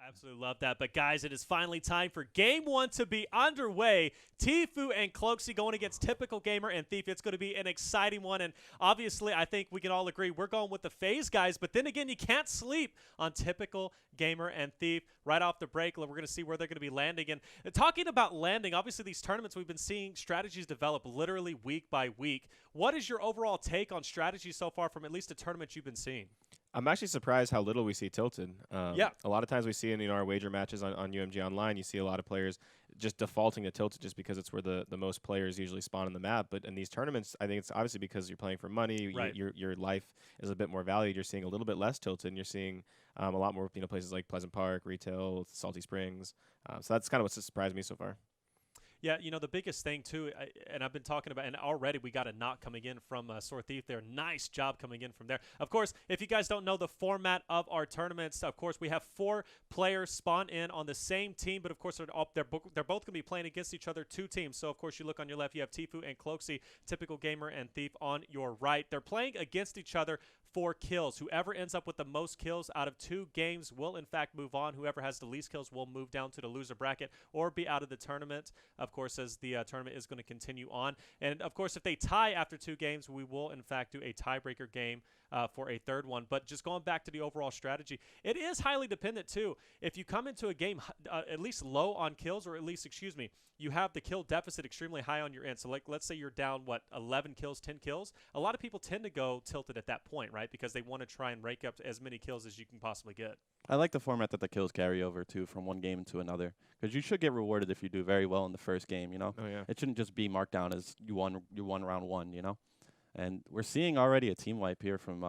Absolutely love that. But, guys, it is finally time for Game 1 to be underway. Tfue and Cloakzy going against Typical Gamer and Thief. It's going to be an exciting one. And, obviously, I think we can all agree we're going with the FaZe guys. But then again, you can't sleep on Typical Gamer and Thief. Right off the break, we're going to see where they're going to be landing. And talking about landing, obviously, these tournaments, we've been seeing strategies develop literally week by week. What is your overall take on strategy so far from at least the tournaments you've been seeing? I'm actually surprised how little we see tilted. Yeah. A lot of times we see in our wager matches on UMG Online, you see a lot of players just defaulting to tilted just because it's where the most players usually spawn on the map. But in these tournaments, I think it's obviously because you're playing for money, right. your life is a bit more valued. You're seeing a little bit less tilted, and you're seeing a lot more places like Pleasant Park, Retail, Salty Springs. So that's kind of what's surprised me so far. Yeah, the biggest thing, too, and I've been talking about, and already we got a knock coming in from Sore Thief there. Nice job coming in from there. Of course, if you guys don't know the format of our tournaments, of course, we have 4 players spawn in on the same team, but, of course, they're both going to be playing against each other, 2 teams. So, of course, you look on your left, you have Tfue and Cloakzy, Typical Gamer and Thief on your right. They're playing against each other for kills. Whoever ends up with the most kills out of 2 games will, in fact, move on. Whoever has the least kills will move down to the loser bracket or be out of the tournament, of course, as the tournament is going to continue on. And, of course, if they tie after 2 games, we will, in fact, do a tiebreaker game for a 3rd one. But just going back to the overall strategy, it is highly dependent, too. If you come into a game at least low on kills, or at least, you have the kill deficit extremely high on your end. So, like, let's say you're down, 11 kills, 10 kills. A lot of people tend to go tilted at that point, right? Because they want to try and rake up as many kills as you can possibly get. I like the format that the kills carry over, too, from one game to another. Because you should get rewarded if you do very well in the first game, Oh, yeah. It shouldn't just be marked down as you won round 1, And we're seeing already a team wipe here from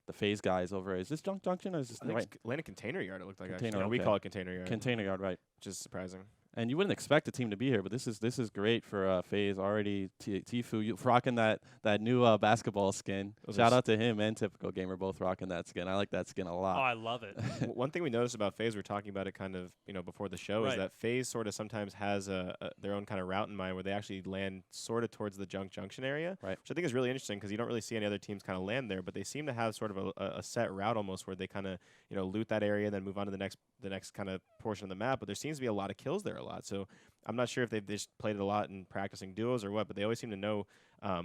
the FaZe guys over. Is this Junk Junction or is this right? Landed Container Yard, it looked like. Container, actually. okay. We call it Container Yard. Container Yard, right. Which is surprising. And you wouldn't expect a team to be here, but this is great for FaZe. Already Tfue rocking that new basketball skin. Shout out to him and Typical Gamer both rocking that skin. I like that skin a lot. Oh, I love it. One thing we noticed about FaZe, we're talking about it kind of before the show, is that FaZe sort of sometimes has their own kind of route in mind where they actually land sort of towards the Junk Junction area, right? Which I think is really interesting because you don't really see any other teams kind of land there, but they seem to have sort of a set route almost where they kind of loot that area and then move on to the next kind of portion of the map. But there seems to be a lot of kills there a lot, so I'm not sure if they've just played it a lot in practicing duos or what, but they always seem to know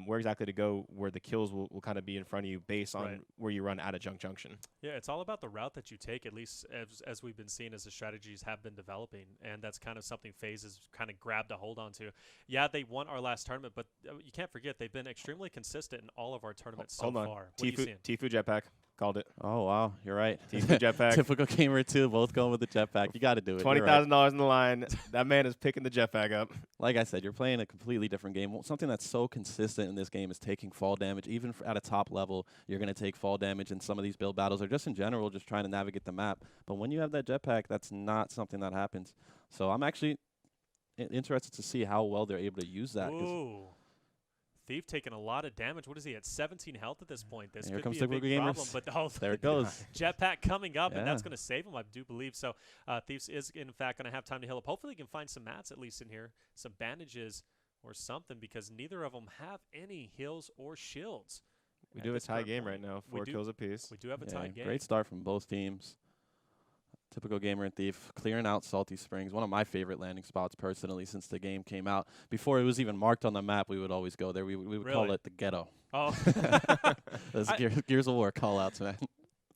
where exactly to go, where the kills will kind of be in front of you based on where you run at a Junk Junction. Yeah, it's all about the route that you take, at least as we've been seeing as the strategies have been developing, and that's kind of something FaZe has kind of grabbed a hold onto. Yeah, they won our last tournament, but you can't forget they've been extremely consistent in all of our tournaments so far. Tfue Jetpack. Called it. Oh, wow. You're right. Tfue Jetpack. Typical Gamer, too. Both going with the jetpack. You got to do it. $20,000 in the line. That man is picking the jetpack up. Like I said, you're playing a completely different game. Something that's so consistent in this game is taking fall damage. Even at a top level, you're going to take fall damage in some of these build battles or just in general, just trying to navigate the map. But when you have that jetpack, that's not something that happens. So I'm actually interested to see how well they're able to use that. Ooh. Thief taking a lot of damage. What is he at? 17 health at this point. This could be a big problem. But there it goes. Jetpack coming up, and that's going to save him, I do believe. So Thief is, in fact, going to have time to heal up. Hopefully he can find some mats at least in here, some bandages or something, because neither of them have any heals or shields. We do have a tie game right now, 4 kills apiece. We do have a tie game. Great start from both teams. Typical Gamer and Thief clearing out Salty Springs, one of my favorite landing spots personally since the game came out. Before it was even marked on the map, we would always go there. We would call it the ghetto. Oh. Those Gears of War call-outs, man.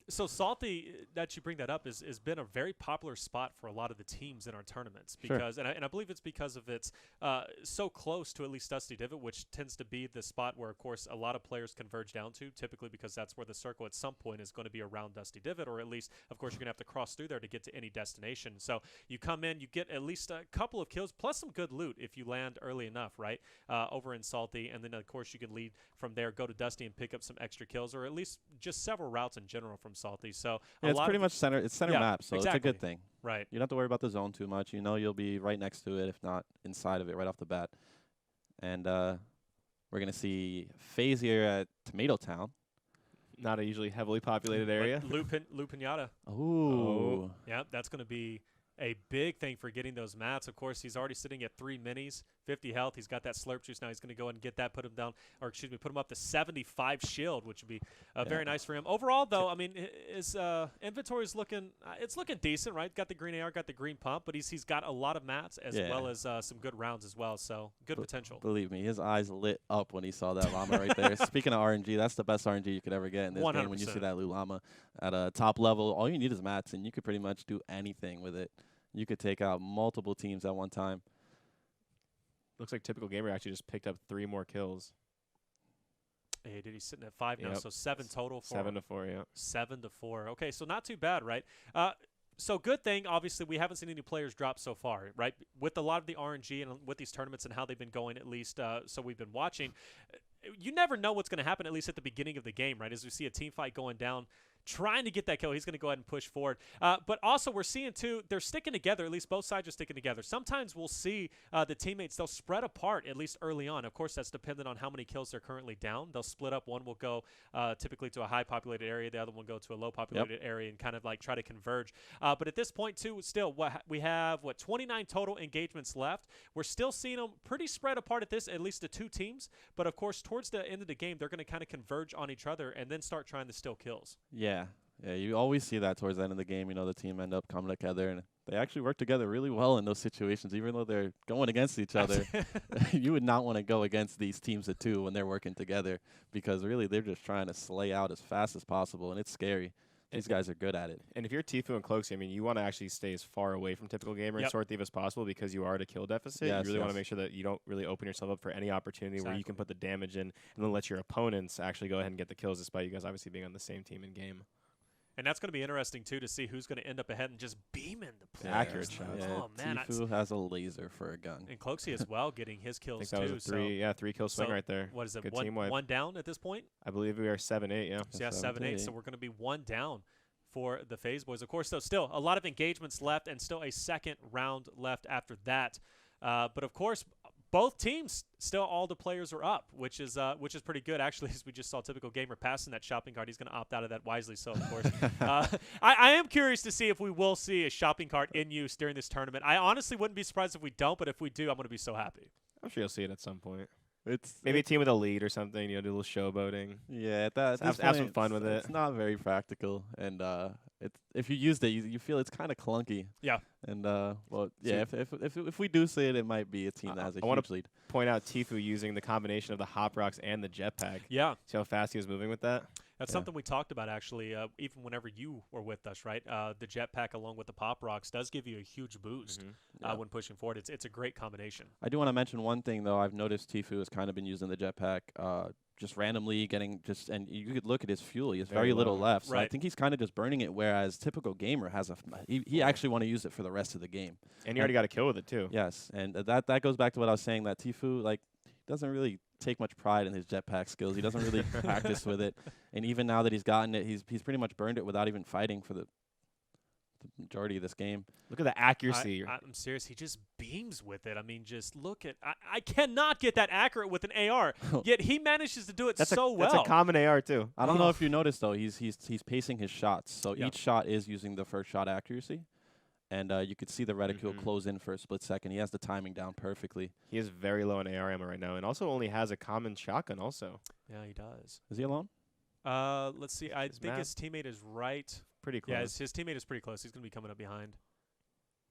So Salty, that you bring that up, has been a very popular spot for a lot of the teams in our tournaments because, and I believe it's because of it's so close to at least Dusty Divot, which tends to be the spot where, of course, a lot of players converge down to, typically because that's where the circle at some point is going to be around Dusty Divot, or at least, of course, you're going to have to cross through there to get to any destination. So you come in, you get at least a couple of kills, plus some good loot if you land early enough, right, over in Salty, and then, of course, you can lead from there, go to Dusty and pick up some extra kills, or at least just several routes in general from Salty. So it's pretty much center. It's center map, so it's a good thing. Right. You don't have to worry about the zone too much. You'll be right next to it, if not inside of it, right off the bat. And we're gonna see FaZe here at Tomato Town. Not a usually heavily populated area. Lou Pinata. Ooh. Yeah, that's gonna be a big thing for getting those mats. Of course, he's already sitting at 3 minis, 50 health. He's got that slurp juice now. He's going to go ahead and get that, put him down, or excuse me, put him up to 75 shield, which would be very nice for him. Overall, though, I mean, his inventory is looking, it's looking decent, right? Got the green AR, got the green pump, but he's got a lot of mats as well as some good rounds as well. So good potential. Believe me, his eyes lit up when he saw that llama right there. Speaking of RNG, that's the best RNG you could ever get in this 100%. Game. When you see that blue llama at a top level, all you need is mats, and you could pretty much do anything with it. You could take out multiple teams at one time. Looks like Typical Gamer actually just picked up 3 more kills. Hey, did he sitting at 5 now? So 7 total. 7 to 4, yeah. 7 to 4. Okay, so not too bad, right? So good thing, obviously, we haven't seen any players drop so far, right? With a lot of the RNG and with these tournaments and how they've been going, at least, so we've been watching, you never know what's going to happen, at least at the beginning of the game, right? As we see a team fight going down, trying to get that kill, he's going to go ahead and push forward. But also we're seeing, too, they're sticking together. At least both sides are sticking together. Sometimes we'll see the teammates, they'll spread apart, at least early on. Of course, that's dependent on how many kills they're currently down. They'll split up. One will go typically to a high-populated area. The other one will go to a low-populated area and kind of like try to converge. But at this point, too, still, we have, 29 total engagements left. We're still seeing them pretty spread apart at least the 2 teams. But, of course, towards the end of the game, they're going to kind of converge on each other and then start trying to steal kills. Yeah, you always see that towards the end of the game. You know, the team end up coming together, and they actually work together really well in those situations, even though they're going against each other. You would not want to go against these teams of 2 when they're working together, because really they're just trying to slay out as fast as possible, and it's scary. These guys are good at it. And if you're Tfue and Cloakzy, I mean, you want to actually stay as far away from Typical Gamer and Sword Thief as possible, because you are at a kill deficit. Yes, you really want to make sure that you don't really open yourself up for any opportunity where you can put the damage in and then let your opponents actually go ahead and get the kills, despite you guys obviously being on the same team in game. And that's going to be interesting, too, to see who's going to end up ahead and just beaming the players. Accurate shots. Yeah, oh, man. Tfue has a laser for a gun. And Cloakzy as well, getting his kills, I think that was a 3 kill swing right there. What is it, Good one down at this point? I believe we are 7-8, yeah. So, yeah, 7-8, so we're going to be 1 down for the FaZe boys. Of course, though, still a lot of engagements left and still a second round left after that. But, of course, both teams, still all the players are up, which is pretty good. Actually, as we just saw Typical Gamer passing that shopping cart, he's going to opt out of that wisely. So, of course, I am curious to see if we will see a shopping cart in use during this tournament. I honestly wouldn't be surprised if we don't, but if we do, I'm going to be so happy. I'm sure you'll see it at some point. It's maybe a team with a lead or something, do a little showboating. Yeah, have some fun with it. It's not very practical, and if you used it, you feel it's kind of clunky. Yeah. And if we do see it, it might be a team that has a huge lead. Point out Tfue using the combination of the hop rocks and the jetpack. Yeah. See how fast he was moving with that? That's something we talked about, actually, even whenever you were with us, right? The jetpack along with the pop rocks does give you a huge boost when pushing forward. It's a great combination. I do want to mention one thing, though. I've noticed Tfue has kind of been using the jetpack just randomly, and you could look at his fuel. He has very little left. So I think he's kind of just burning it, whereas Typical Gamer has he actually want to use it for the rest of the game. And he already got a kill with it, too. Yes, and that goes back to what I was saying, that Tfue, doesn't really take much pride in his jetpack skills. He doesn't really practice with it. And even now that he's gotten it, he's pretty much burned it without even fighting for the majority of this game. Look at the accuracy. I'm serious. He just beams with it. I mean, just look at I cannot get that accurate with an AR, yet he manages to do it so well. That's a common AR, too. I don't know if you noticed, though. He's pacing his shots. So each shot is using the first shot accuracy. And you could see the reticule close in for a split second. He has the timing down perfectly. He is very low in AR ammo right now, and also only has a common shotgun also. Yeah, he does. Is he alone? Let's see. I think his teammate is right. Pretty close. Yeah, his teammate is pretty close. He's going to be coming up behind.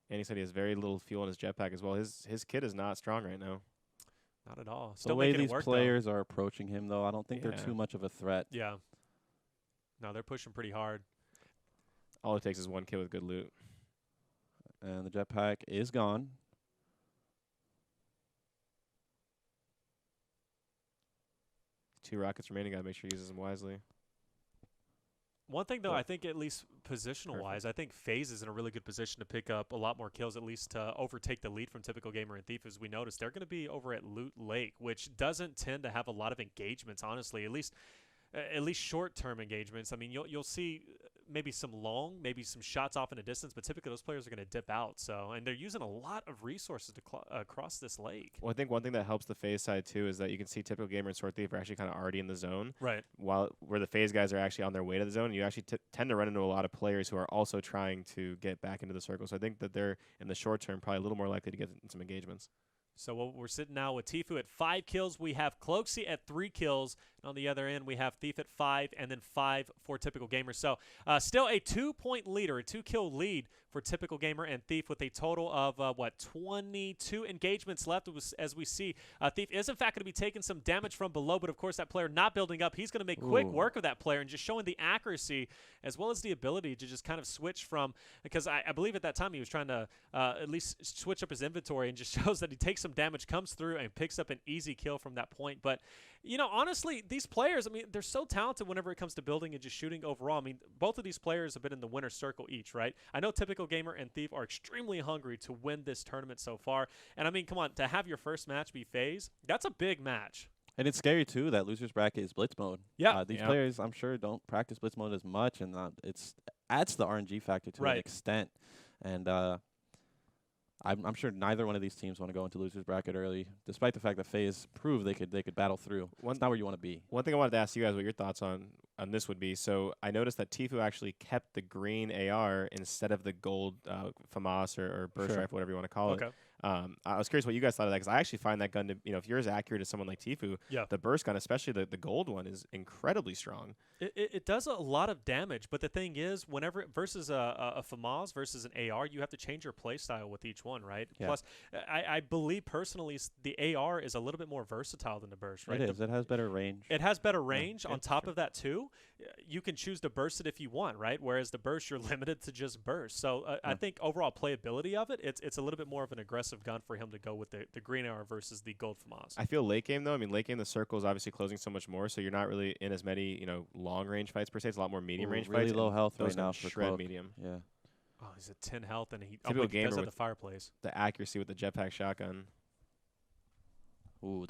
And he said he has very little fuel in his jetpack as well. His kit is not strong right now. Not at all. Still the way these players are approaching him, though, I don't think they're too much of a threat. Yeah. No, they're pushing pretty hard. All it takes is one kill with good loot. And the jetpack is gone. Two rockets remaining. Got to make sure he uses them wisely. One thing, though, I think at least positional-wise, I think FaZe is in a really good position to pick up a lot more kills, at least to overtake the lead from Typical Gamer and Thief. As we noticed, they're going to be over at Loot Lake, which doesn't tend to have a lot of engagements, honestly, at least short-term engagements. I mean, you'll see maybe some maybe some shots off in a distance, but typically those players are going to dip out. So, and they're using a lot of resources to cross this lake. Well, I think one thing that helps the FaZe side too is that you can see Typical Gamer and Sword Thief are actually kind of already in the zone, right? Where the FaZe guys are actually on their way to the zone, you actually tend to run into a lot of players who are also trying to get back into the circle. So I think that they're in the short term probably a little more likely to get in some engagements. So we're sitting now with Tfue at 5 kills. We have Cloakzy at 3 kills. And on the other end, we have Thief at 5 and then 5 for Typical Gamer. So still a 2-point lead or a 2-kill lead for Typical Gamer and Thief with a total of, 22 engagements left. As we see, Thief is, in fact, going to be taking some damage from below. But, of course, that player not building up. He's going to make quick work of that player and just showing the accuracy as well as the ability to just kind of switch from – because I believe at that time he was trying to at least switch up his inventory and just shows that he takes some damage, comes through, and picks up an easy kill from that point. But, you know, honestly, these players, I mean, they're so talented whenever it comes to building and just shooting overall. I mean, both of these players have been in the winner's circle each, right? I know Typical Gamer and Thief are extremely hungry to win this tournament so far. And, I mean, come on, to have your first match be FaZe, that's a big match. And it's scary, too, that loser's bracket is blitz mode. Yeah. These players, I'm sure, don't practice blitz mode as much, and it's adds the RNG factor to an extent. And I'm sure neither one of these teams want to go into loser's bracket early, despite the fact that FaZe proved they could battle through. It's not where you want to be. One thing I wanted to ask you guys what your thoughts on this would be. So I noticed that Tfue actually kept the green AR instead of the gold FAMAS or burst rifle, whatever you want to call it. I was curious what you guys thought of that, because I actually find that gun to, you know, if you're as accurate as someone like Tfue, the burst gun, especially the gold one, is incredibly strong. It does a lot of damage, but the thing is, whenever versus a FAMAS versus an AR, you have to change your play style with each one, right? Yeah. Plus, I believe personally the AR is a little bit more versatile than the burst, right? It is. It has better range. It has better range. On top of that, too, you can choose to burst it if you want, right? Whereas the burst, you're limited to just burst. So I think overall playability of it, it's a little bit more of an aggressive gun for him to go with the green AR versus the gold FAMAS. I feel late game, though. I mean, late game, the circle is obviously closing so much more, so you're not really in as many, you know, long range fights per se. It's a lot more medium range really fights. Low health those right now for shred Cloak. medium. Yeah. Oh, he's at 10 health, and he Typical does gamer have with the fireplace. The accuracy with the jetpack shotgun. Ooh, was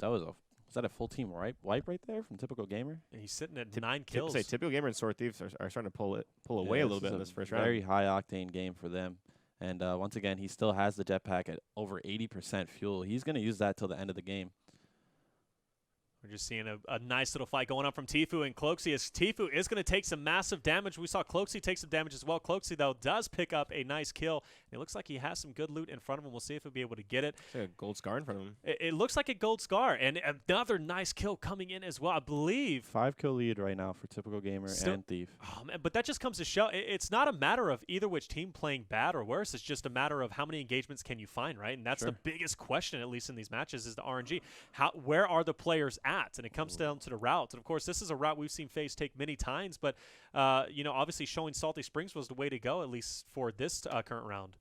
that a full team wipe right there from Typical Gamer? And he's sitting at 9 kills. Typical Gamer and Sword Thieves are starting to pull away a little bit in this first round. Very high octane game for them. And once again, he still has the jetpack at over 80% fuel. He's going to use that till the end of the game. We're just seeing a nice little fight going on from Tfue and Cloakzy, as Tfue is going to take some massive damage. We saw Cloakzy take some damage as well. Cloakzy, though, does pick up a nice kill. It looks like he has some good loot in front of him. We'll see if he'll be able to get it. It's like a gold scar in front of him. It looks like a gold scar, and another nice kill coming in as well, I believe. 5-kill lead right now for Typical Gamer and Thief. Oh, man, but that just comes to show it's not a matter of either which team playing bad or worse. It's just a matter of how many engagements can you find, right? And that's the biggest question, at least in these matches, is the RNG. Where are the players at? And it comes down to the routes. And, of course, this is a route we've seen FaZe take many times, but, you know, obviously showing Salty Springs was the way to go, at least for this current round.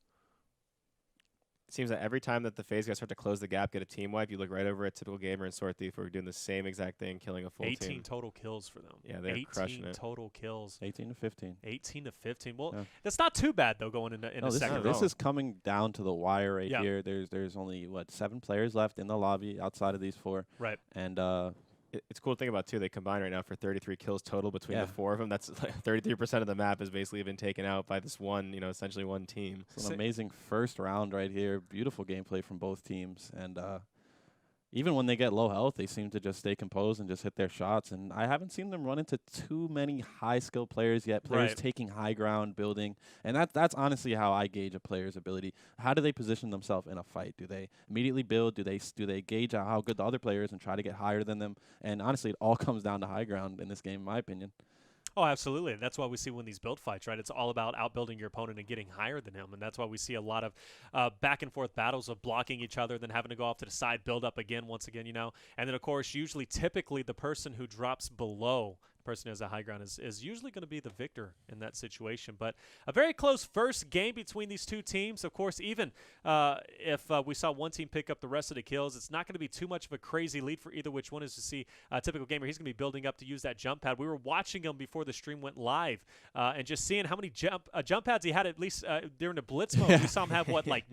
It seems that every time that the FaZe guys start to close the gap, get a team wipe, you look right over at Typical Gamer and Sword Thief, who are doing the same exact thing, killing a full 18 team. total kills for them. Yeah, they're crushing it. 18 total kills. 18 to 15. 18 to 15. Well, that's not too bad, though, going in a second. This is coming down to the wire right Yeah. here. There's only, 7 players left in the lobby outside of these 4. Right. And it's cool to think about, too. They combine right now for 33 kills total between the 4 of them. That's like 33% of the map has basically been taken out by this one, you know, essentially one team. It's an amazing first round right here. Beautiful gameplay from both teams. And even when they get low health, they seem to just stay composed and just hit their shots. And I haven't seen them run into too many high-skilled players yet, players taking high ground, building. And that's honestly how I gauge a player's ability. How do they position themselves in a fight? Do they immediately build? Do they gauge how good the other player is and try to get higher than them? And honestly, it all comes down to high ground in this game, in my opinion. Oh, absolutely. That's why we see when these build fights, right? It's all about outbuilding your opponent and getting higher than him. And that's why we see a lot of back and forth battles of blocking each other, then having to go off to the side, build up again, once again, you know. And then, of course, typically the person who drops below the person who has a high ground is usually going to be the victor in that situation. But a very close first game between these two teams. Of course, even if we saw one team pick up the rest of the kills, it's not going to be too much of a crazy lead for either which one is to see Typical Gamer. He's going to be building up to use that jump pad. We were watching him before the stream went live and just seeing how many jump pads he had, at least during the blitz mode. We saw him have, what, like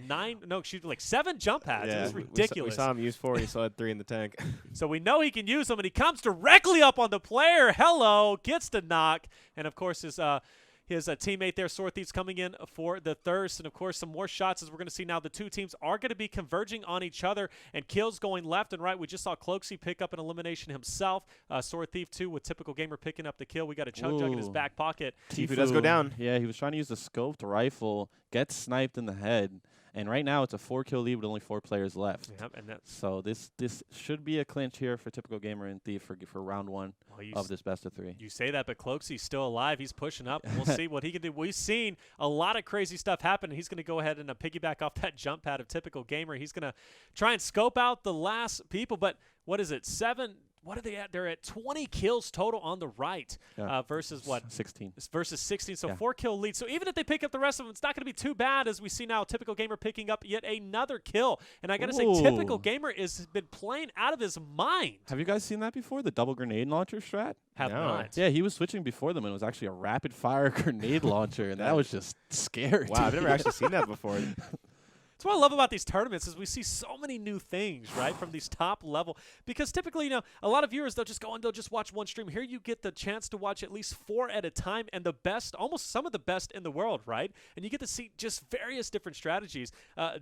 7 jump pads. Yeah, it was ridiculous. We saw him use 4. He still had 3 in the tank. So we know he can use them, and he comes directly up on the player. Hello, gets the knock. And, of course, his teammate there, Sword Thieves, coming in for the thirst. And, of course, some more shots, as we're going to see now. The two teams are going to be converging on each other, and kills going left and right. We just saw Cloakzy pick up an elimination himself. Sword Thief, too, with Typical Gamer picking up the kill. We got a chug jug in his back pocket. Tfue does go down. Yeah, he was trying to use the scoped rifle, gets sniped in the head, And right now it's a 4-kill lead with only 4 players left. Yep, and that's So this should be a clinch here for Typical Gamer and Thief for round 1 of this best of 3. You say that, but Cloakzy's still alive. He's pushing up. We'll see what he can do. We've seen a lot of crazy stuff happen. He's going to go ahead and piggyback off that jump pad of Typical Gamer. He's going to try and scope out the last people. But what is it? 7. What are they at? They're at 20 kills total on the right versus what? 16. Versus 16, so 4-kill lead. So even if they pick up the rest of them, it's not going to be too bad, as we see now Typical Gamer picking up yet another kill. And I got to say, Typical Gamer has been playing out of his mind. Have you guys seen that before, the double grenade launcher strat? Have not. Yeah, he was switching before them, and it was actually a rapid-fire grenade launcher, and that was just scary. Wow, I've never actually seen that before. That's what I love about these tournaments is we see so many new things, right, from these top level. Because typically, you know, a lot of viewers, they'll just go and they'll just watch one stream. Here you get the chance to watch at least 4 at a time, and the best, almost some of the best in the world, right? And you get to see just various different strategies.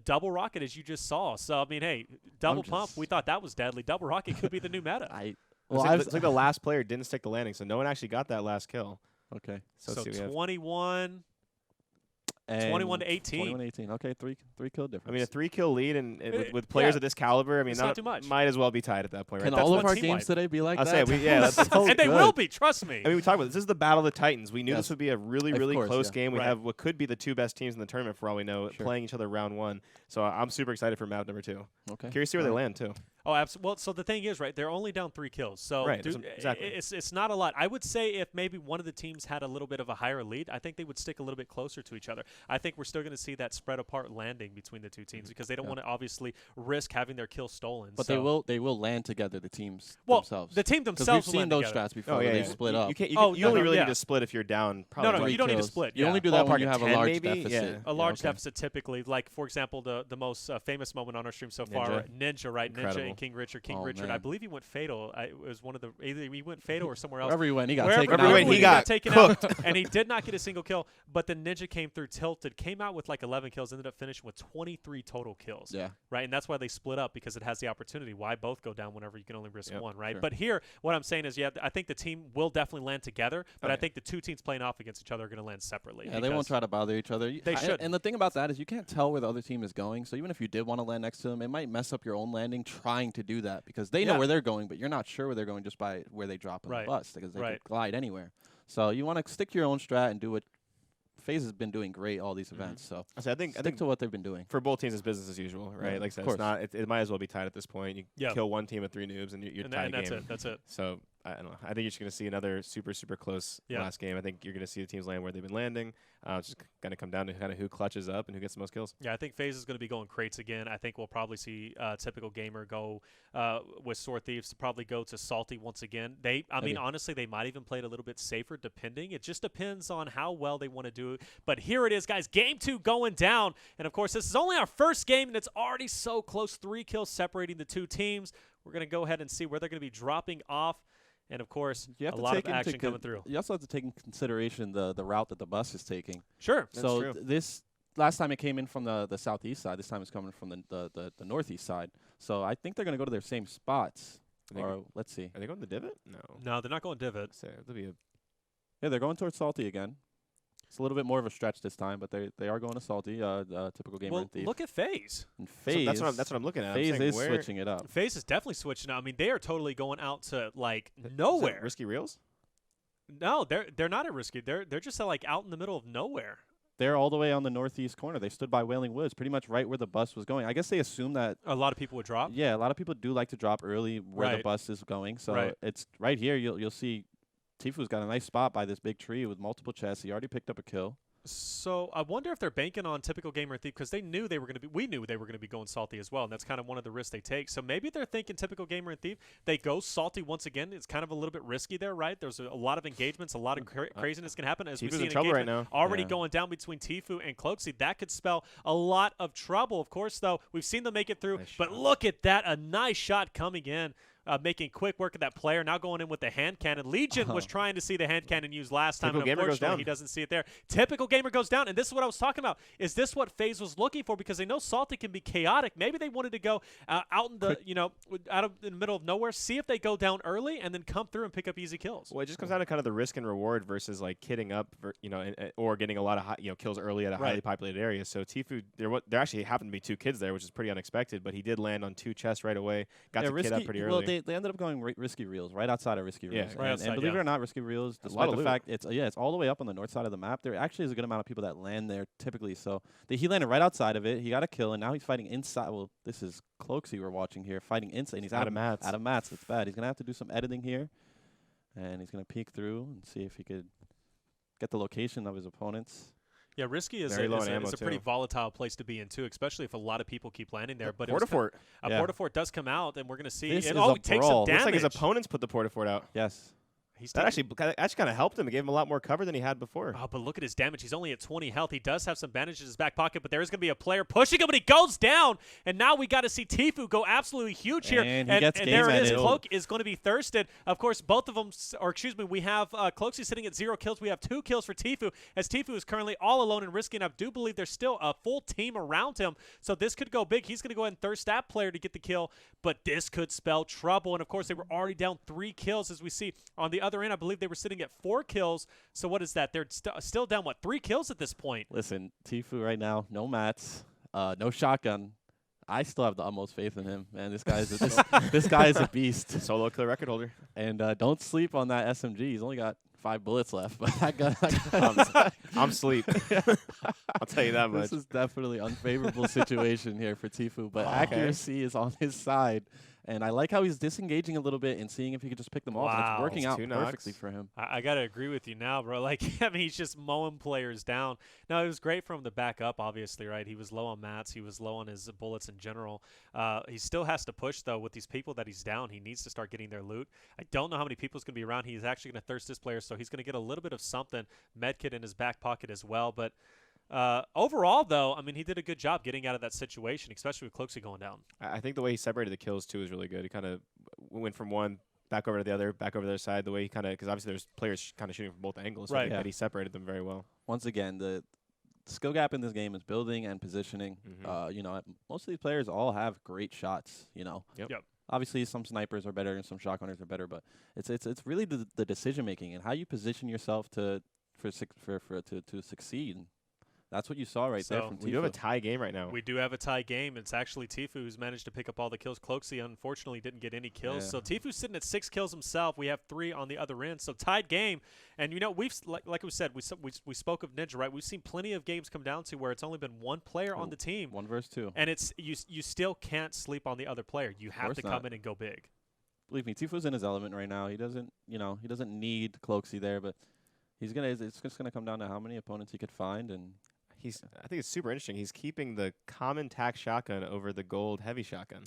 Double rocket, as you just saw. So, I mean, hey, double pump, we thought that was deadly. Double rocket could be the new meta. It's like the last player didn't stick the landing, so no one actually got that last kill. Okay. So 21... 21 to 18. 21 to 18. Okay, three kill difference. I mean, a 3-kill lead and with players of this caliber, I mean, not too much. Might as well be tied at that point. Can right? all That's of our one games today be like I'll that? say, that's so and they will be, trust me. I mean, we talked about this is the Battle of the Titans. We knew this would be a really close game. We have what could be the 2 best teams in the tournament for all we know, playing each other round 1. So I'm super excited for map number 2. Okay. Curious to see where they land, too. Oh, absolutely. Well, so the thing is, right, they're only down 3 kills. So exactly. It's not a lot. I would say if maybe one of the teams had a little bit of a higher lead, I think they would stick a little bit closer to each other. I think we're still going to see that spread apart landing between the 2 teams because they don't want to obviously risk having their kills stolen. But they will land together, the teams themselves. The team themselves we've seen those strats before where they split up. You only really need to split if you're down probably. No, you don't need to split. You only do that when you have a large deficit. A large deficit typically. Like, for example, the most famous moment on our stream so far, Ninja, right? Incredible. Ninja and King Richard. I believe he went fatal. It was one of the either he went fatal or somewhere else. Wherever he went, he got taken out, and he did not get a single kill. But the Ninja came through tilted, came out with like 11 kills, ended up finishing with 23 total kills. Yeah. Right, and that's why they split up because it has the opportunity. Why both go down whenever you can only risk one, right? Sure. But here, what I'm saying is, I think the team will definitely land together, but I think the 2 teams playing off against each other are going to land separately. Yeah, they won't try to bother each other. They should. And the thing about that is you can't tell where the other team is going. So even if you did want to land next to them, it might mess up your own landing trying to do that because they know where they're going, but you're not sure where they're going just by where they drop on the bus because they could glide anywhere. So you want to stick to your own strat and do what FaZe has been doing great all these events. So I think stick to what they've been doing. For both teams, it's business as usual, right? Yeah, like I said, it might as well be tied at this point. You kill one team with 3 noobs and you're tied game. That's it. So I don't know. I think you're just going to see another super close last game. I think you're going to see the teams land where they've been landing. It's just going to come down to kind of who clutches up and who gets the most kills. Yeah, I think FaZe is going to be going crates again. I think we'll probably see Typical Gamer go with Sword Thieves to probably go to Salty once again. I mean, honestly, they might even play it a little bit safer depending. It just depends on how well they want to do it. But here it is, guys. Game 2 going down. And, of course, this is only our first game, and it's already so close. 3 kills separating the 2 teams. We're going to go ahead and see where they're going to be dropping off. And, of course, a lot of action coming through. You also have to take into consideration the route that the bus is taking. Sure. So this last time it came in from the southeast side. This time it's coming from the northeast side. So I think they're going to go to their same spots. Or let's see. Are they going to Divot? No, they're not going Divot. Yeah, they're going towards Salty again. It's a little bit more of a stretch this time, but they are going to Salty, Typical Gamer and Thief. Look at FaZe. And FaZe, so that's what I'm looking at. FaZe is switching it up. FaZe is definitely switching up. I mean, they are totally going out to like nowhere. Risky Reels? No, they're not at Risky. They're just like out in the middle of nowhere. They're all the way on the northeast corner. They stood by Wailing Woods, pretty much right where the bus was going. I guess they assumed that a lot of people would drop. Yeah, a lot of people do like to drop early where the bus is going. So it's right here. You'll see Tfue's got a nice spot by this big tree with multiple chests. He already picked up a kill. So I wonder if they're banking on Typical Gamer and Thief because they knew they were going to be. We knew they were going to be going Salty as well, and that's kind of one of the risks they take. So maybe they're thinking Typical Gamer and Thief. They go Salty once again. It's kind of a little bit risky there, right? There's a lot of engagements, a lot of craziness can happen as we see an trouble right engagement now. already going down between Tfue and Cloakzy. That could spell a lot of trouble. Of course, though, we've seen them make it through. But look at that, a nice shot coming in. making quick work of that player. Now going in with the hand cannon. Legion was trying to see the hand cannon used last time, Typical and gamer goes unfortunately down. he doesn't see it there. Typical gamer goes down, and this is what I was talking about. Is this what FaZe was looking for? Because they know Salty can be chaotic. Maybe they wanted to go out in the in the middle of nowhere, see if they go down early, and then come through and pick up easy kills. Well, it just comes down to kind of the risk and reward versus like kitting up, or getting a lot of kills early at a highly populated area. So Tfue, there actually happened to be 2 kids there, which is pretty unexpected, but he did land on 2 chests right away. Got to kid up pretty early. Well, they ended up going risky reels right outside of risky reels. right outside, and believe it or not, risky reels, That's a lot despite of the loot. fact it's all the way up on the north side of the map. There actually is a good amount of people that land there typically. So he landed right outside of it. He got a kill, and now he's fighting inside. Well, this is Cloakzy we're watching here, fighting inside. And he's out of mats. Out of mats. It's bad. He's gonna have to do some editing here, and he's gonna peek through and see if he could get the location of his opponents. Yeah, risky is Very low on a ammo, pretty too. volatile place to be in too, especially if a lot of people keep landing there. But Portafort. Portafort does come out, and we're gonna see. This And, is oh, a he takes brawl. some Looks damage. like his opponents put the Portafort out. Yes. He's That taking- actually kind of helped him. It gave him a lot more cover than he had before. Oh, but look at his damage. He's only at 20 health. He does have some bandages in his back pocket, but there is going to be a player pushing him, but he goes down. And now we got to see Tfue go absolutely huge here. And he gets and there it is. game-ended. Cloak is going to be thirsted. Of course, both of them, or excuse me, we have Cloakzy sitting at 0 kills. We have 2 kills for Tfue, as Tfue is currently all alone and risky. And I do believe there's still a full team around him. So this could go big. He's going to go ahead and thirst that player to get the kill, but this could spell trouble. And of course, they were already down 3 kills, as we see on the other end. I believe they were sitting at 4 kills. So what is that? They're still down, what, 3 kills at this point? Listen, Tfue right now, no mats, no shotgun. I still have the utmost faith in him, man. This guy is this guy is a beast. Solo kill record holder. And don't sleep on that SMG. He's only got 5 bullets left, but that gun. I'm sleep. I'll tell you that much. This is definitely unfavorable situation here for Tfue, but Okay. accuracy is on his side. And I like how he's disengaging a little bit and seeing if he could just pick them off. And Wow. it's working It's out 2 perfectly knocks. for him. I got to agree with you now, bro. Like, I mean, he's just mowing players down. Now, it was great for him to back up, obviously, right? He was low on mats. He was low on his bullets in general. He still has to push, though, with these people that he's down. He needs to start getting their loot. I don't know how many people is going to be around. He's actually going to thirst this player, so he's going to get a little bit of something, medkit in his back pocket as well. But overall, though, I mean, he did a good job getting out of that situation, especially with Cloakzy going down. I think the way he separated the kills too is really good. He kind of went from one back over to the other, back over to the other side. The way he kind of, because obviously there's players kind of shooting from both angles, so I Right. think Yeah. that he separated them very well. Once again, the skill gap in this game is building and positioning. Most of these players all have great shots. Yep. Obviously, some snipers are better and some shotgunners are better, but it's really the decision making and how you position yourself to succeed. That's what you saw right there So from We do have a Tfue. tie game right now. We do have a tie game. It's actually Tfue who's managed to pick up all the kills. Cloakzy, unfortunately, didn't get any kills. Yeah. So Tfue's sitting at 6 kills himself. We have 3 on the other end. So tied game. And, we've like we said, we spoke of Ninja, right? We've seen plenty of games come down to where it's only been one player on the team. 1 versus 2. And it's you still can't sleep on the other player. You have course to come not. in and go big. Believe me, Tfue's in his element right now. He doesn't need Cloakzy there, but it's just gonna come down to how many opponents he could find. And I think it's super interesting. He's keeping the common tac shotgun over the gold heavy shotgun.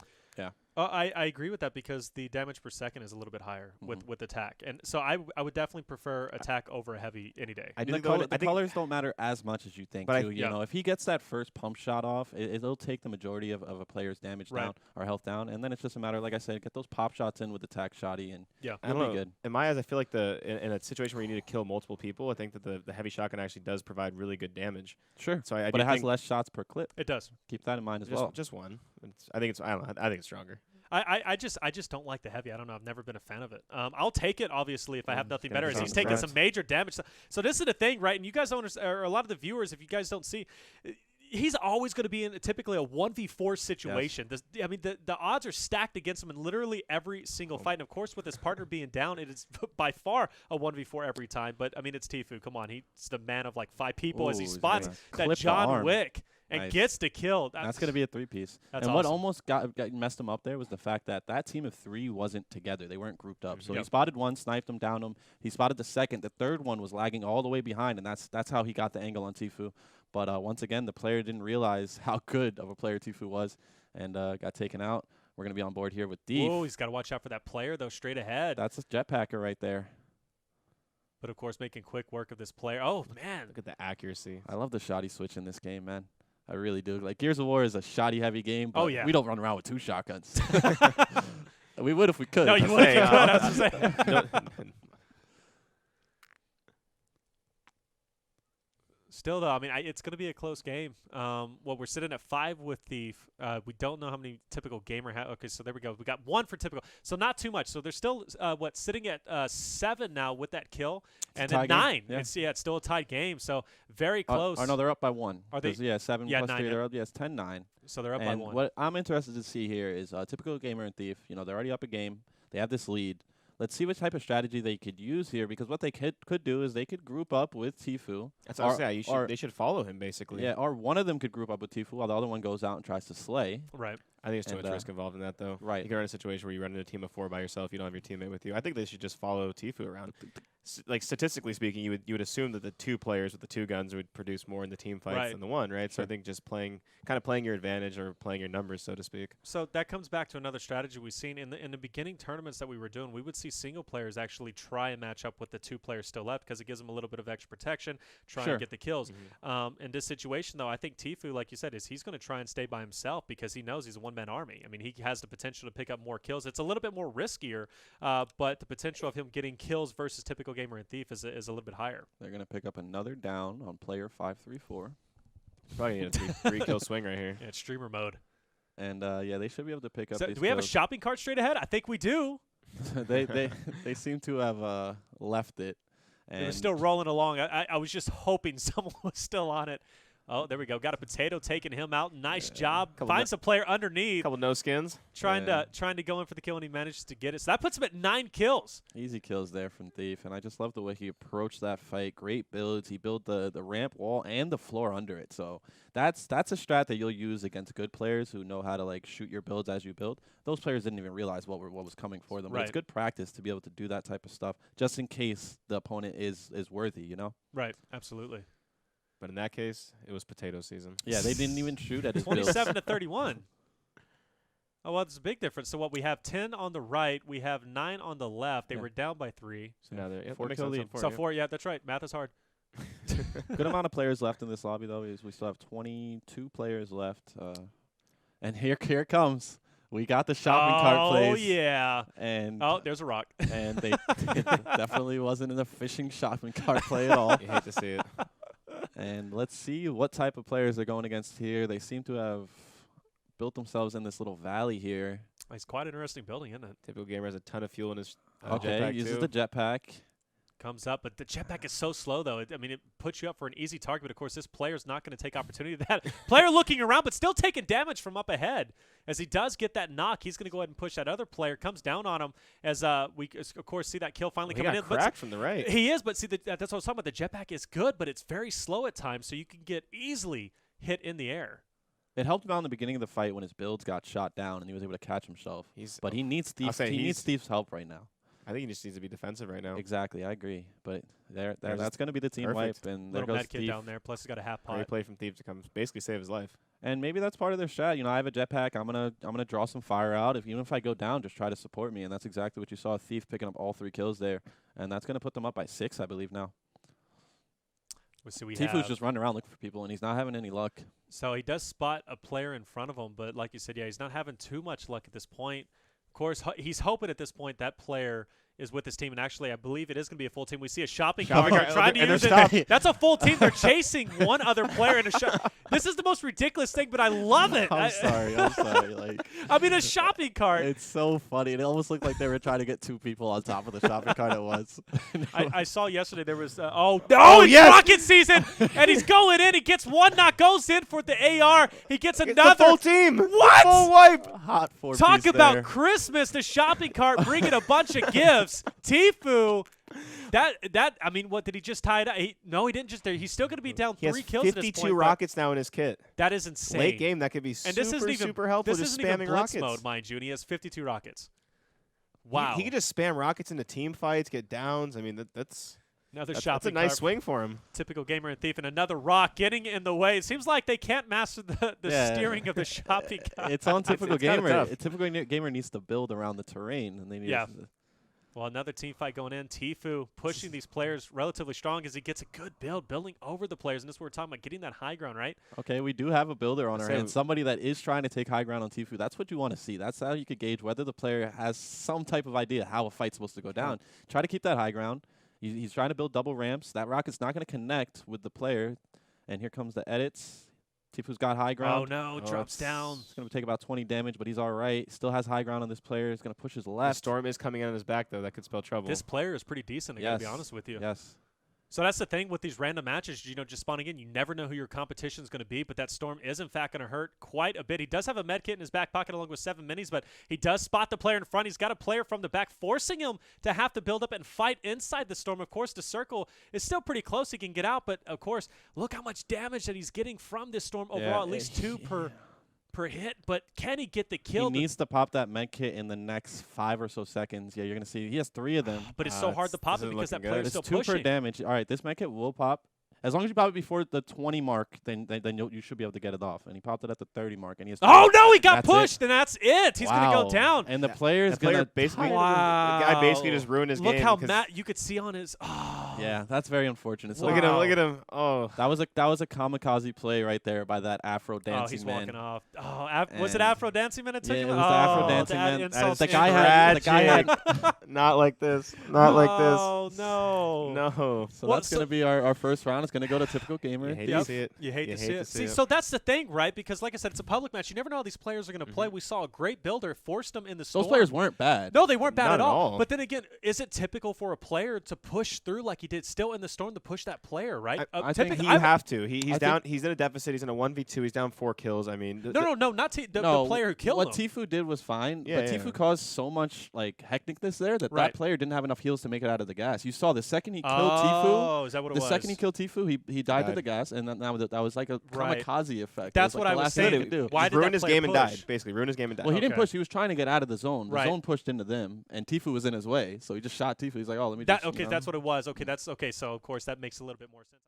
I agree with that because the damage per second is a little bit higher with attack. And so I would definitely prefer attack over a heavy any day. I do the think the only- the I think- colors don't matter as much as you think, But too. If he gets that first pump shot off, it'll take the majority of a player's damage Right. down or health down, and then it's just a matter, like I said, get those pop shots in with the tac shotty, and Yeah. I you'll don't be know. good. In my eyes, I feel like in a situation where you need to kill multiple people, I think that the heavy shotgun actually does provide really good damage. Sure. So I But do it has think less shots per clip. It does. Keep that in mind as just, well. just one. I think it's stronger. I just don't like the heavy. I don't know. I've never been a fan of it. I'll take it, obviously, if I have nothing gonna better. be As he's something taking different. some major damage. So this is the thing, right? And you guys don't understand, or a lot of the viewers, if you guys don't see, he's always going to be in typically a 1v4 situation. The odds are stacked against him in literally every single fight. And, of course, with his partner being down, it is by far a 1v4 every time. But, I mean, it's Tfue. Come on. He's the man of, like, 5 people as he Ooh, he's spots gonna that clip the John arm. Wick and Nice. gets the kill. That's going to be a 3-piece. That's and what awesome. almost got messed him up there was the fact that team of 3 wasn't together. They weren't grouped up. So Yep. he spotted one, sniped him, downed him. He spotted the second. The third one was lagging all the way behind, and that's how he got the angle on Tfue. But once again, the player didn't realize how good of a player Tfue was and got taken out. We're going to be on board here with Deef. Oh, he's got to watch out for that player, though, straight ahead. That's a jetpacker right there. But, of course, making quick work of this player. Oh, man. Look at the accuracy. I love the shoddy switch in this game, man. I really do. Like, Gears of War is a shoddy heavy game, but Oh, yeah. we don't run around with 2 shotguns. We would if we could. No, you would if you could. I was just saying. Still, though, I mean, it's going to be a close game. Well, we're sitting at 5 with Thief. We don't know how many typical gamer have. Okay, so there we go. We got 1 for typical. So not too much. So they're still, sitting at 7 now with that kill. And then 9. Yeah. It's still a tied game. So very close. No, they're up by 1. Are they? Yeah, 7 Yeah, plus 9, 3. yeah. They're up. Yes, 10-9. So they're up by And 1. what I'm interested to see here is typical gamer and Thief. You know, they're already up a game. They have this lead. Let's see what type of strategy they could use here, because what they could do is they could group up with Tfue. That's what I was saying. They should follow him, basically. Yeah, or one of them could group up with Tfue while the other one goes out and tries to slay. Right. I think there's too much risk involved in that, though. Right. You can run a situation where you run in a team of 4 by yourself. You don't have your teammate with you. I think they should just follow Tfue around. Like, statistically speaking, you would assume that the 2 players with the 2 guns would produce more in the team fights than the 1, right? So I think just playing your advantage or playing your numbers, so to speak. So that comes back to another strategy we've seen in the beginning tournaments that we were doing. We would see single players actually try and match up with the 2 players still left because it gives them a little bit of extra protection, try and get the kills. In this situation, though, I think Tfue, like you said, he's going to try and stay by himself because he knows he's a one-man army. I mean, he has the potential to pick up more kills. It's a little bit more riskier, but the potential of him getting kills versus typical gamer and Thief is a little bit higher. They're going to pick up another down on player 534. Probably need a 3-kill swing right here. Yeah, it's streamer mode. And, yeah, they should be able to pick up So these do we have a kills. shopping cart straight ahead? I think we do. they seem to have left it. And They're still rolling along. I was just hoping someone was still on it. Oh, there we go. Got a potato taking him out. Nice job. Finds a player underneath. Couple no skins. Trying to go in for the kill, and he manages to get it. So that puts him at 9 kills. Easy kills there from Thief, and I just love the way he approached that fight. Great builds. He built the ramp wall and the floor under it. So that's a strat that you'll use against good players who know how to like shoot your builds as you build. Those players didn't even realize what was coming for them. But it's good practice to be able to do that type of stuff, just in case the opponent is worthy, you know? Right. Absolutely. But in that case, it was potato season. Yeah, they didn't even shoot at his builds. 27 to 31. Oh, well, it's a big difference. So what we have 10 on the right, we have 9 on the left. They were down by 3. So now they're 4-kill lead. So 4, yeah, that's right. Math is hard. Good amount of players left in this lobby, though. We still have 22 players left. And here it comes. We got the shopping cart place. Oh, yeah. And there's a rock. And they it definitely wasn't an efficient shopping cart play at all. You hate to see it. And let's see what type of players they're going against here. They seem to have built themselves in this little valley here. It's quite an interesting building, isn't it? Typical gamer has a ton of fuel in his jetpack uses the jetpack. Comes up, but the jetpack is so slow, though. I mean, it puts you up for an easy target, but of course, this player's not going to take opportunity of that. Player looking around, but still taking damage from up ahead. As he does get that knock, he's going to go ahead and push that other player. Comes down on him as we, of course, see that kill finally coming in. He got cracked from the right. He is, but see, that's what I was talking about. The jetpack is good, but it's very slow at times, so you can get easily hit in the air. It helped him out in the beginning of the fight when his builds got shot down and he was able to catch himself. But he needs Thief's help right now. I think he just needs to be defensive right now. Exactly, I agree. But that's going to be the team wipe. And there little goes med kit down there. Plus, he's got a half pot. Great play from Thief to come basically save his life. And maybe that's part of their strat. You know, I have a jetpack. I'm gonna draw some fire out. Even if I go down, just try to support me. And that's exactly what you saw. Thief picking up all 3 kills there, and that's gonna put them up by 6, I believe now. Tfue's just running around looking for people, and he's not having any luck. So he does spot a player in front of him, but like you said, yeah, he's not having too much luck at this point. Of course, he's hoping at this point that player is with his team, and actually I believe it is going to be a full team. We see a shopping cart trying to use it. That's a full team. They're chasing one other player in a shop. This is the most ridiculous thing, but I love it. I'm sorry. Like, I mean, a shopping cart. It's so funny. It almost looked like they were trying to get 2 people on top of the shopping cart at once. I saw yesterday there was it's rocket season, and he's going in. He gets 1 knock, goes in for the AR. He gets another. The full team. What? Full wipe. Hot 4-piece Talk about there. Christmas, the shopping cart bringing a bunch of gifts. Tfue, I mean, what did he just tie it up? No, he didn't just. He's still going to be down 3 kills at this point. He has 52 rockets now in his kit. That is insane. Late game, that could be super helpful. This just isn't even spamming blitz rockets. mode, mind you. And he has 52 rockets. Wow. He could just spam rockets into team fights, get downs. I mean, that's a nice swing for him. Typical gamer and Thief, and another rock getting in the way. It seems like they can't master the steering of the shopping cart. It's on typical gamer. A typical gamer needs to build around the terrain, and they need. Yeah. Well, another team fight going in. Tfue pushing these players relatively strong as he gets a good build, building over the players. And this is what we're talking about, getting that high ground, right? Okay, we do have a builder on our So- hands, somebody that is trying to take high ground on Tfue. That's what you want to see. That's how you could gauge whether the player has some type of idea how a fight's supposed to go down. Try to keep that high ground. He's trying to build double ramps. That rocket's not going to connect with the player. And here comes the edits. Tfue's got high ground. Oh, no. Drops down. It's going to take about 20 damage, but he's all right. Still has high ground on this player. He's going to push his The left. storm is coming in on his back, though. That could spell trouble. This player is pretty decent, I got to be honest with you. Yes. So that's the thing with these random matches, just spawning in. You never know who your competition is going to be, but that Storm is, in fact, going to hurt quite a bit. He does have a med kit in his back pocket along with 7 minis, but he does spot the player in front. He's got a player from the back, forcing him to have to build up and fight inside the Storm. Of course, the circle is still pretty close. He can get out, but, of course, look how much damage that he's getting from this Storm overall, at least 2 per hit, but can he get the kill? He needs to pop that med kit in the next 5 or so seconds. Yeah, you're going to see he has 3 of them. But it's so hard to pop it because that player's It's still 2 pushing. per damage. All right, this med kit will pop. As long as you pop it before the 20 mark, then you should be able to get it off. And he popped it at the 30 mark, and he has. Oh no, he got That's pushed, and that's it. He's going to go down. And the player is going to basically. Wow. The guy basically just ruined his Look game. how Matt you could see on his. Oh. Yeah, that's very unfortunate. So Look at him! Wow. Look at him! Oh, that was a kamikaze play right there by that Afro dancing Oh, he's man. walking off. Oh, was it Afro dancing man? It took Yeah, him? it was the Afro dancing that man. insults The me. guy had not like this. Not like this. Oh no. No. So Well, that's going to be our first round. It's going to go to typical gamer. You hate Yep. to see it. You hate You to hate see to it. see See, it. so that's the thing, right? Because like I said, it's a public match. You never know how these players are going to play. We saw a great builder forced them in the storm. Those players weren't bad. No, they weren't bad Not at at all. all. But then again, is it typical for a player to push through like he did still in the storm to push that player, right? I think You I- have to. He's I down. He's in a deficit. He's in a 1v2. He's down 4 kills. I mean, No, not the player who killed what him. Tfue did was fine, Yeah, but yeah. Tfue caused so much hecticness there that Right. that player didn't have enough heals to make it out of the gas. You saw the second he killed Oh, is that what Tfue. it The was? second he killed Tfue, he died to died. the gas, and that was like a Right. kamikaze effect. That's It was what like I the was last thing they saying. could do. Why did ruined that his player game and push? died. Basically, ruined his game and died. Well, he didn't Okay. push. He was trying to get out of the zone. The Right. zone pushed into them, and Tfue was in his way, so he just shot Tfue. He's like, "Oh, let me That just." okay, that's what it was. Okay, that's okay. So of course that makes a little bit more sense.